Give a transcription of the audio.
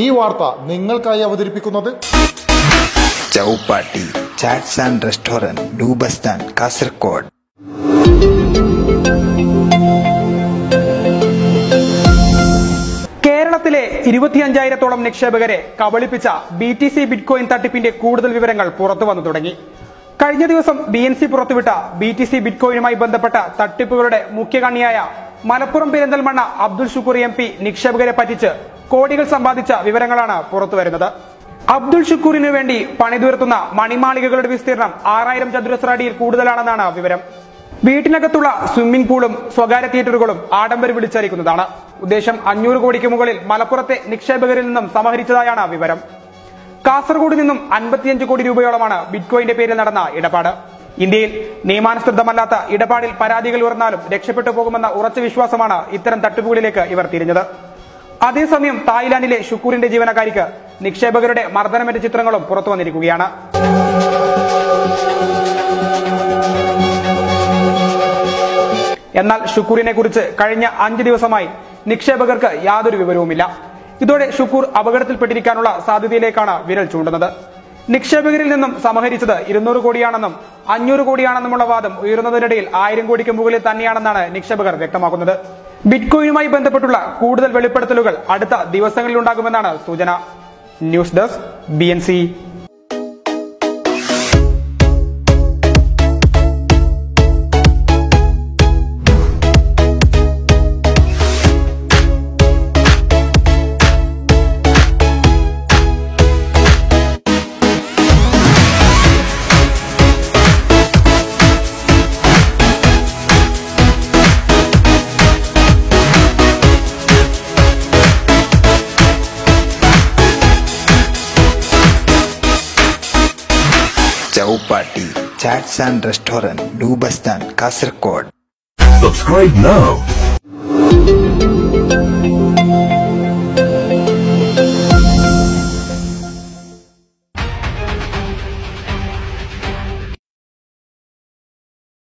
ഈ വാർത്ത നിങ്ങൾക്കായി അവതരിപ്പിക്കുന്നത് Chowpatty chats and restaurant, new bus stand, Kasaragod. കേരളത്തിലെ 25,000-ഓളം നിക്ഷേപകരെ കബളിപ്പിച്ച BTC ബിറ്റ്കോയിൻ തട്ടിപ്പിന്റെ കൂടുതൽ വിവരങ്ങൾ പുറത്തു വന്നു തുടങ്ങി. കഴിഞ്ഞ ദിവസം BNC പുറത്തുവിട്ട BTC ബിറ്റ്കോയിനുമായി ബന്ധപ്പെട്ട തട്ടിപ്പുകളുടെ മുഖ്യകണ്ണിയായ മലപ്പുറം പെരിന്തൽമണ്ണ അബ്ദുൽ ഷുക്കൂർ MP നിക്ഷേപകരെ പറ്റിച്ച് കോടികൾ സമ്പാദിച്ച വിവരങ്ങളാണ് പുറത്തുവരുന്നത്. അബ്ദുൽ ഷുക്കൂറിനു വേണ്ടി പണിതുയർത്തുന്ന മണിമാളികകളുടെ വിസ്തീർണം 6000 ചതുരശ്ര അടിയിൽ കൂടുതലാണെന്നാണ് വിവരം. വീട്ടിനകത്തുള്ള സ്വിമ്മിംഗ് പൂളും സ്വകാര്യ തിയേറ്ററുകളും ആഡംബരം വിളിച്ചറിയിക്കുന്നതാണ്. ഉദ്ദേശം 500 കോടിക്ക് മുകളിൽ മലപ്പുറത്തെ നിക്ഷേപകരിൽ നിന്നും സമാഹരിച്ചതായാണ് വിവരം. കാസർഗോഡ് നിന്നും 55 കോടി രൂപയോളമാണ് ബിറ്റ്കോയിന്റെ പേരിൽ നടന്ന ഇടപാട്. ഇന്ത്യയിൽ നിയമാനുസൃതമല്ലാത്ത ഇടപാടിൽ പരാതികൾ ഉയർന്നാലും രക്ഷപ്പെട്ടു പോകുമെന്ന ഉറച്ച വിശ്വാസമാണ് ഇത്തരം തട്ടിപ്പുകളിലേക്ക് ഇവർ തിരിഞ്ഞത്. അതേസമയം തായ്ലാന്റിലെ ഷുക്കൂറിന്റെ ജീവനക്കാരിക്ക് നിക്ഷേപകരുടെ മർദ്ദനമേറ്റ ചിത്രങ്ങളും പുറത്തു വന്നിരിക്കുകയാണ്. എന്നാൽ ഷുക്കൂറിനെ കുറിച്ച് കഴിഞ്ഞ 5 ദിവസമായി നിക്ഷേപകർക്ക് യാതൊരു വിവരവുമില്ല. ഇതോടെ ഷുക്കൂർ അപകടത്തിൽപ്പെട്ടിരിക്കാനുള്ള സാധ്യതയിലേക്കാണ് വിരൽ ചൂണ്ടുന്നത്. നിക്ഷേപകരിൽ നിന്നും സമാഹരിച്ചത് 200 കോടിയാണെന്നും 500 കോടിയാണെന്നുമുള്ള വാദം ഉയരുന്നതിനിടയിൽ 1000 കോടിക്ക് മുകളിൽ തന്നെയാണെന്നാണ് നിക്ഷേപകർ വ്യക്തമാക്കുന്നത്. ബിറ്റ്കോയിനുമായി ബന്ധപ്പെട്ടുള്ള കൂടുതൽ വെളിപ്പെടുത്തലുകൾ അടുത്ത ദിവസങ്ങളിൽ ഉണ്ടാകുമെന്നാണ് സൂചന. News desk BNC. Chowpatty chats and restaurant, new bus stand, Kasaragod. Subscribe now.